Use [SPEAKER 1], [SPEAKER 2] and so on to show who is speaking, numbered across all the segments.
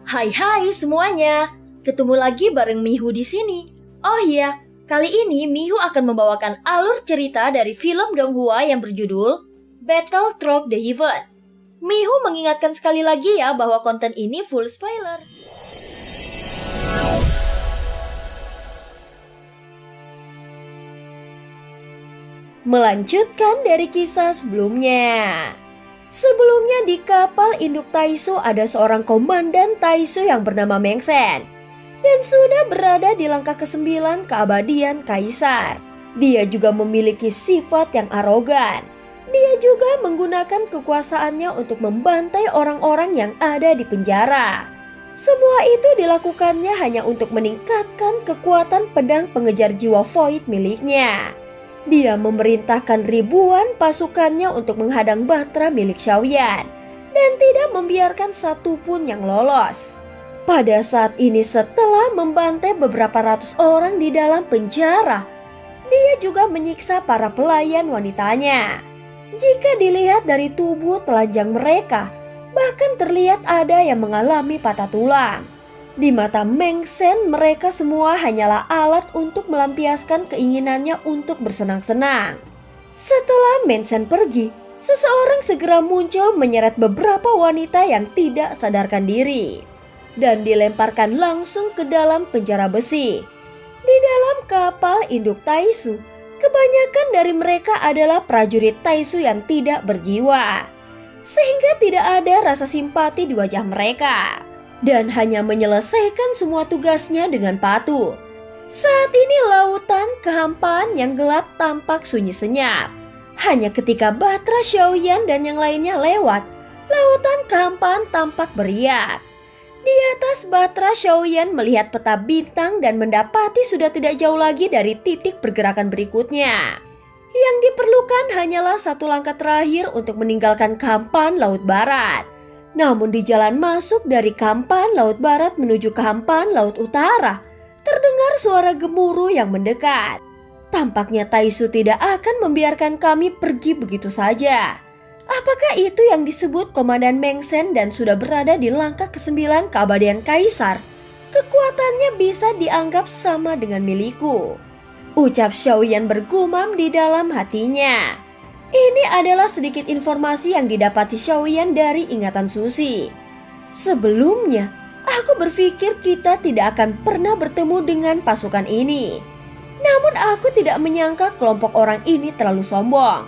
[SPEAKER 1] Hai semuanya, ketemu lagi bareng Mihu di sini. Oh iya, kali ini Mihu akan membawakan alur cerita dari film Donghua yang berjudul Battle Through the Heaven. Mihu mengingatkan sekali lagi ya bahwa konten ini full spoiler. Melanjutkan dari kisah sebelumnya. Sebelumnya di kapal induk Taisu ada seorang komandan Taisu yang bernama Mengsen. Dan sudah berada di langkah ke-9 keabadian Kaisar. Dia juga memiliki sifat yang arogan. Dia juga menggunakan kekuasaannya untuk membantai orang-orang yang ada di penjara. Semua itu dilakukannya hanya untuk meningkatkan kekuatan pedang pengejar jiwa Void miliknya. Dia memerintahkan ribuan pasukannya untuk menghadang Batra milik Xiaoyan dan tidak membiarkan satupun yang lolos. Pada saat ini setelah membantai beberapa ratus orang di dalam penjara, dia juga menyiksa para pelayan wanitanya. Jika dilihat dari tubuh telanjang mereka, bahkan terlihat ada yang mengalami patah tulang. Di mata Mengsen, mereka semua hanyalah alat untuk melampiaskan keinginannya untuk bersenang-senang. Setelah Mengsen pergi, seseorang segera muncul menyeret beberapa wanita yang tidak sadarkan diri dan dilemparkan langsung ke dalam penjara besi. Di dalam kapal induk Taisu, kebanyakan dari mereka adalah prajurit Taisu yang tidak berjiwa, sehingga tidak ada rasa simpati di wajah mereka. Dan hanya menyelesaikan semua tugasnya dengan patuh. Saat ini lautan kehampaan yang gelap tampak sunyi senyap. Hanya ketika Batra Xiaoyan dan yang lainnya lewat, lautan kehampaan tampak beriak. Di atas Batra Xiaoyan melihat peta bintang dan mendapati sudah tidak jauh lagi dari titik pergerakan berikutnya. Yang diperlukan hanyalah satu langkah terakhir untuk meninggalkan kehampaan Laut Barat. Namun di jalan masuk dari kehampaan Laut Barat menuju kehampaan Laut Utara, terdengar suara gemuruh yang mendekat. Tampaknya Taisu tidak akan membiarkan kami pergi begitu saja. Apakah itu yang disebut Komandan Mengsen dan sudah berada di langkah ke-9 keabadian Kaisar? Kekuatannya bisa dianggap sama dengan milikku, ucap Xiaoyan bergumam di dalam hatinya. Ini adalah sedikit informasi yang didapati Xiaoyan dari ingatan Susi. Sebelumnya, aku berpikir kita tidak akan pernah bertemu dengan pasukan ini. Namun aku tidak menyangka kelompok orang ini terlalu sombong,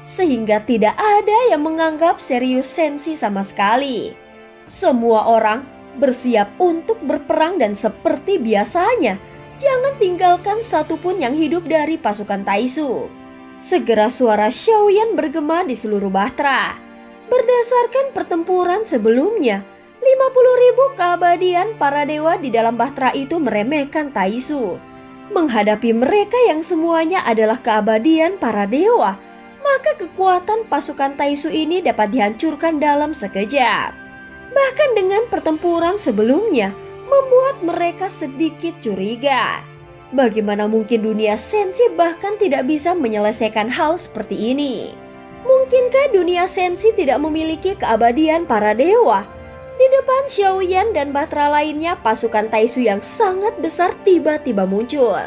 [SPEAKER 1] sehingga tidak ada yang menganggap serius Sensi sama sekali. Semua orang bersiap untuk berperang dan seperti biasanya, jangan tinggalkan satupun yang hidup dari pasukan Taisu. Segera suara Xiaoyan bergema di seluruh Batra. Berdasarkan pertempuran sebelumnya, 50.000 keabadian para dewa di dalam Batra itu meremehkan Taisu. Menghadapi mereka yang semuanya adalah keabadian para dewa, maka kekuatan pasukan Taisu ini dapat dihancurkan dalam sekejap. Bahkan dengan pertempuran sebelumnya, membuat mereka sedikit curiga. Bagaimana mungkin dunia Sensi bahkan tidak bisa menyelesaikan hal seperti ini? Mungkinkah dunia Sensi tidak memiliki keabadian para dewa? Di depan Xiaoyan dan Batra lainnya, pasukan Taisu yang sangat besar tiba-tiba muncul.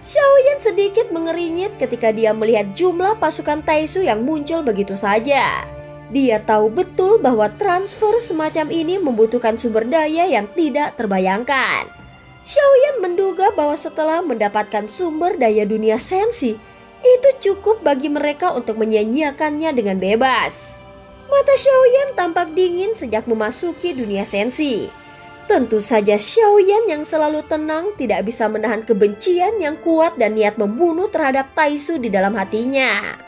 [SPEAKER 1] Xiaoyan sedikit mengerinyit ketika dia melihat jumlah pasukan Taisu yang muncul begitu saja. Dia tahu betul bahwa transfer semacam ini membutuhkan sumber daya yang tidak terbayangkan. Xiaoyan menduga bahwa setelah mendapatkan sumber daya dunia Sensi, itu cukup bagi mereka untuk menyia-nyiakannya dengan bebas. Mata Xiaoyan tampak dingin sejak memasuki dunia Sensi. Tentu saja Xiaoyan yang selalu tenang tidak bisa menahan kebencian yang kuat dan niat membunuh terhadap Taisu di dalam hatinya.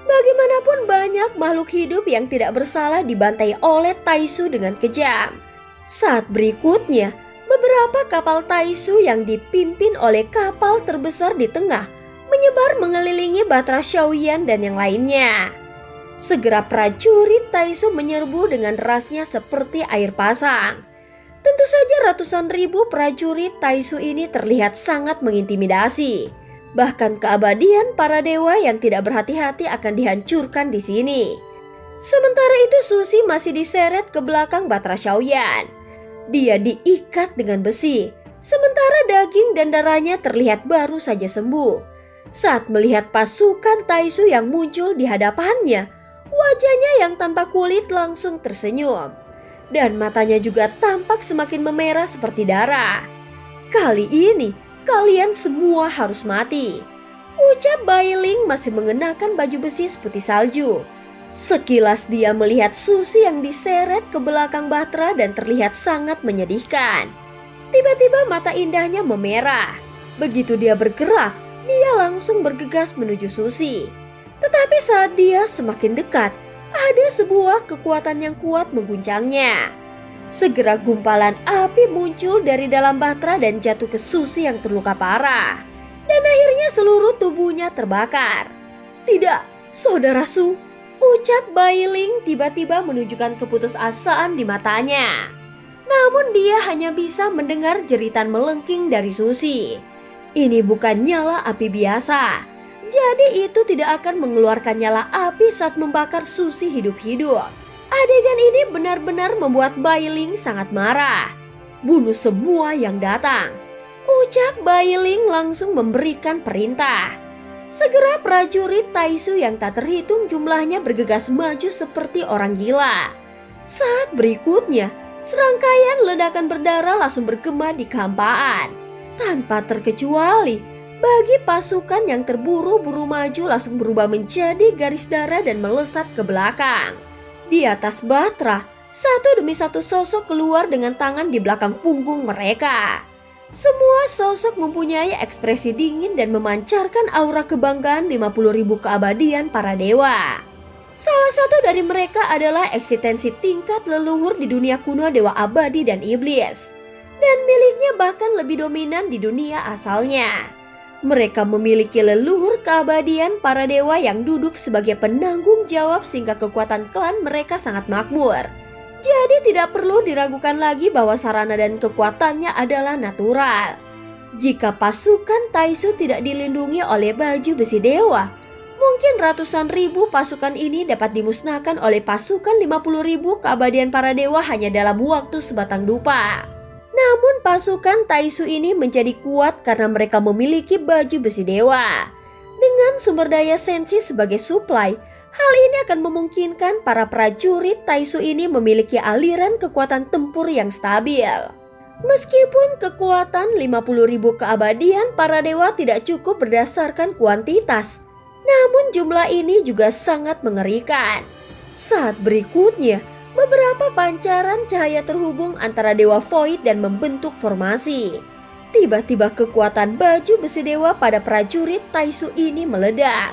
[SPEAKER 1] Bagaimanapun banyak makhluk hidup yang tidak bersalah dibantai oleh Taisu dengan kejam. Saat berikutnya, beberapa kapal Taisu yang dipimpin oleh kapal terbesar di tengah menyebar mengelilingi Batra Xiaoyan dan yang lainnya. Segera prajurit Taisu menyerbu dengan derasnya seperti air pasang. Tentu saja ratusan ribu prajurit Taisu ini terlihat sangat mengintimidasi. Bahkan keabadian para dewa yang tidak berhati-hati akan dihancurkan di sini. Sementara itu Susi masih diseret ke belakang Batra Xiaoyan. Dia diikat dengan besi, sementara daging dan darahnya terlihat baru saja sembuh. Saat melihat pasukan Taisu yang muncul di hadapannya, wajahnya yang tanpa kulit langsung tersenyum. Dan matanya juga tampak semakin memerah seperti darah. "Kali ini, kalian semua harus mati," ucap Bailing masih mengenakan baju besi seputih salju. Sekilas dia melihat Susi yang diseret ke belakang Batra dan terlihat sangat menyedihkan. Tiba-tiba mata indahnya memerah. Begitu dia bergerak, dia langsung bergegas menuju Susi. Tetapi saat dia semakin dekat, ada sebuah kekuatan yang kuat mengguncangnya. Segera gumpalan api muncul dari dalam Batra dan jatuh ke Susi yang terluka parah. Dan akhirnya seluruh tubuhnya terbakar. "Tidak, saudara Su," ucap Bailing tiba-tiba menunjukkan keputusasaan di matanya. Namun dia hanya bisa mendengar jeritan melengking dari Susi. Ini bukan nyala api biasa. Jadi itu tidak akan mengeluarkan nyala api saat membakar Susi hidup-hidup. Adegan ini benar-benar membuat Bailing sangat marah. "Bunuh semua yang datang," ucap Bailing langsung memberikan perintah. Segera prajurit Taisu yang tak terhitung jumlahnya bergegas maju seperti orang gila. Saat berikutnya, serangkaian ledakan berdarah langsung bergema di kehampaan. Tanpa terkecuali, bagi pasukan yang terburu-buru maju langsung berubah menjadi garis darah dan melesat ke belakang. Di atas Batra, satu demi satu sosok keluar dengan tangan di belakang punggung mereka. Semua sosok mempunyai ekspresi dingin dan memancarkan aura kebanggaan 50.000 keabadian para dewa. Salah satu dari mereka adalah eksistensi tingkat leluhur di dunia kuno dewa abadi dan iblis. Dan miliknya bahkan lebih dominan di dunia asalnya. Mereka memiliki leluhur keabadian para dewa yang duduk sebagai penanggung jawab sehingga kekuatan klan mereka sangat makmur. Jadi tidak perlu diragukan lagi bahwa sarana dan kekuatannya adalah natural. Jika pasukan Taisu tidak dilindungi oleh baju besi dewa, mungkin ratusan ribu pasukan ini dapat dimusnahkan oleh pasukan 50.000 keabadian para dewa hanya dalam waktu sebatang dupa. Namun pasukan Taisu ini menjadi kuat karena mereka memiliki baju besi dewa. Dengan sumber daya sensi sebagai suplai, hal ini akan memungkinkan para prajurit Taisu ini memiliki aliran kekuatan tempur yang stabil. Meskipun kekuatan 50.000 keabadian para dewa tidak cukup berdasarkan kuantitas, namun jumlah ini juga sangat mengerikan. Saat berikutnya, beberapa pancaran cahaya terhubung antara Dewa Void dan membentuk formasi. Tiba-tiba kekuatan baju besi dewa pada prajurit Taisu ini meledak.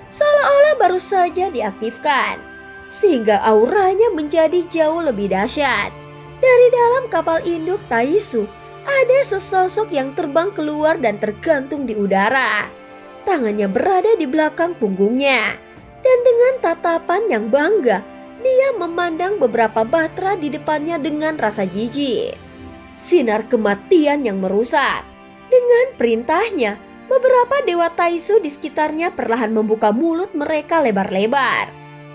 [SPEAKER 1] Seolah-olah baru saja diaktifkan, sehingga auranya menjadi jauh lebih dahsyat. Dari dalam kapal induk Taisu, ada sesosok yang terbang keluar dan tergantung di udara. Tangannya berada di belakang punggungnya, dan dengan tatapan yang bangga, dia memandang beberapa Batra di depannya dengan rasa jijik. Sinar kematian yang merusak. Dengan perintahnya, beberapa dewa Taisu di sekitarnya perlahan membuka mulut mereka lebar-lebar.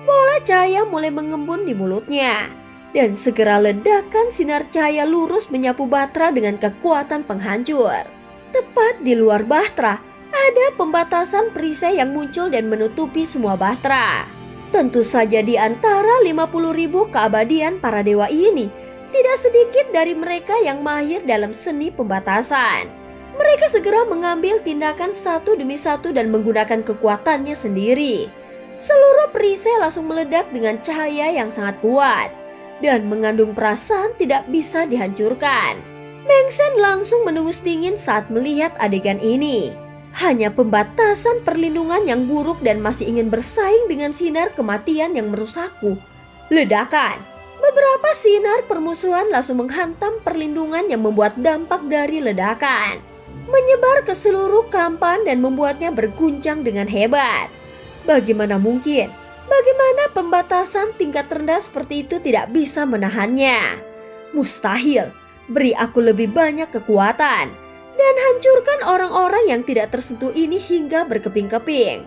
[SPEAKER 1] Bola cahaya mulai mengembun di mulutnya. Dan segera ledakan sinar cahaya lurus menyapu Batra dengan kekuatan penghancur. Tepat di luar Batra, ada pembatasan perisai yang muncul dan menutupi semua Batra. Tentu saja di antara 50.000 keabadian para dewa ini, tidak sedikit dari mereka yang mahir dalam seni pembatasan. Mereka segera mengambil tindakan satu demi satu dan menggunakan kekuatannya sendiri. Seluruh perisai langsung meledak dengan cahaya yang sangat kuat dan mengandung perasaan tidak bisa dihancurkan. Mengsen langsung mendengus dingin saat melihat adegan ini. Hanya pembatasan perlindungan yang buruk dan masih ingin bersaing dengan sinar kematian yang merusakku. Ledakan. Beberapa sinar permusuhan langsung menghantam perlindungan yang membuat dampak dari ledakan menyebar ke seluruh kampan dan membuatnya berguncang dengan hebat. Bagaimana mungkin? Bagaimana pembatasan tingkat rendah seperti itu tidak bisa menahannya? Mustahil. Beri aku lebih banyak kekuatan dan hancurkan orang-orang yang tidak tersentuh ini hingga berkeping-keping.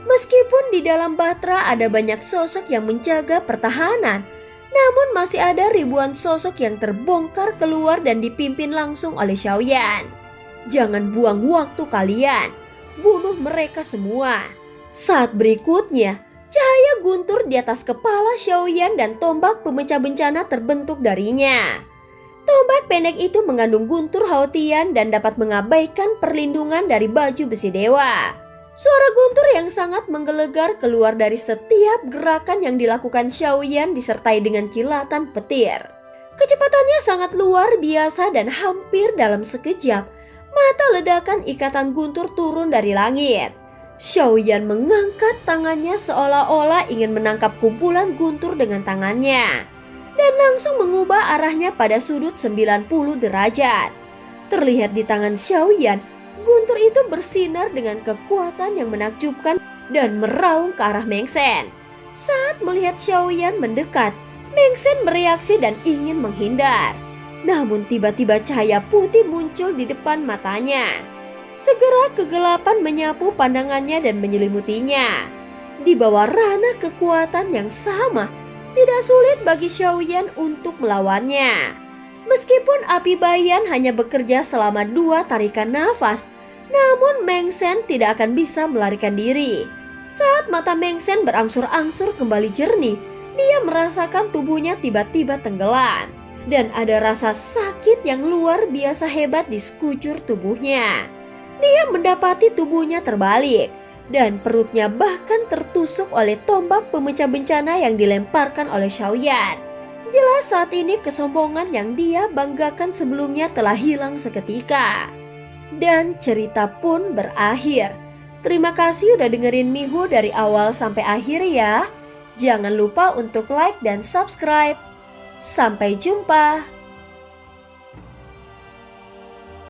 [SPEAKER 1] Meskipun di dalam Batra ada banyak sosok yang menjaga pertahanan, Namun masih ada ribuan sosok yang terbongkar keluar dan dipimpin langsung oleh Xiaoyan. Jangan buang waktu kalian, bunuh mereka semua. Saat berikutnya, cahaya guntur di atas kepala Xiaoyan dan tombak pemecah bencana terbentuk darinya. Tombak pendek itu mengandung guntur Haotian dan dapat mengabaikan perlindungan dari baju besi dewa. Suara guntur yang sangat menggelegar keluar dari setiap gerakan yang dilakukan Xiaoyan disertai dengan kilatan petir. Kecepatannya sangat luar biasa dan hampir dalam sekejap, mata ledakan ikatan guntur turun dari langit. Xiaoyan mengangkat tangannya seolah-olah ingin menangkap kumpulan guntur dengan tangannya dan langsung mengubah arahnya pada sudut 90 derajat. Terlihat di tangan Xiaoyan, guntur itu bersinar dengan kekuatan yang menakjubkan dan meraung ke arah Meng Shen. Saat melihat Xiaoyan mendekat, Meng Shen bereaksi dan ingin menghindar. Namun tiba-tiba cahaya putih muncul di depan matanya. Segera kegelapan menyapu pandangannya dan menyelimutinya. Di bawah ranah kekuatan yang sama, tidak sulit bagi Xiaoyan untuk melawannya. Meskipun api bayan hanya bekerja selama 2 tarikan nafas, namun Meng Shen tidak akan bisa melarikan diri. Saat mata Meng Shen berangsur-angsur kembali jernih, dia merasakan tubuhnya tiba-tiba tenggelam. Dan ada rasa sakit yang luar biasa hebat di sekujur tubuhnya. Dia mendapati tubuhnya terbalik, dan perutnya bahkan tertusuk oleh tombak pemecah bencana yang dilemparkan oleh Xiaoyan. Jelas saat ini kesombongan yang dia banggakan sebelumnya telah hilang seketika. Dan cerita pun berakhir. Terima kasih udah dengerin Mihu dari awal sampai akhir ya. Jangan lupa untuk like dan subscribe. Sampai jumpa.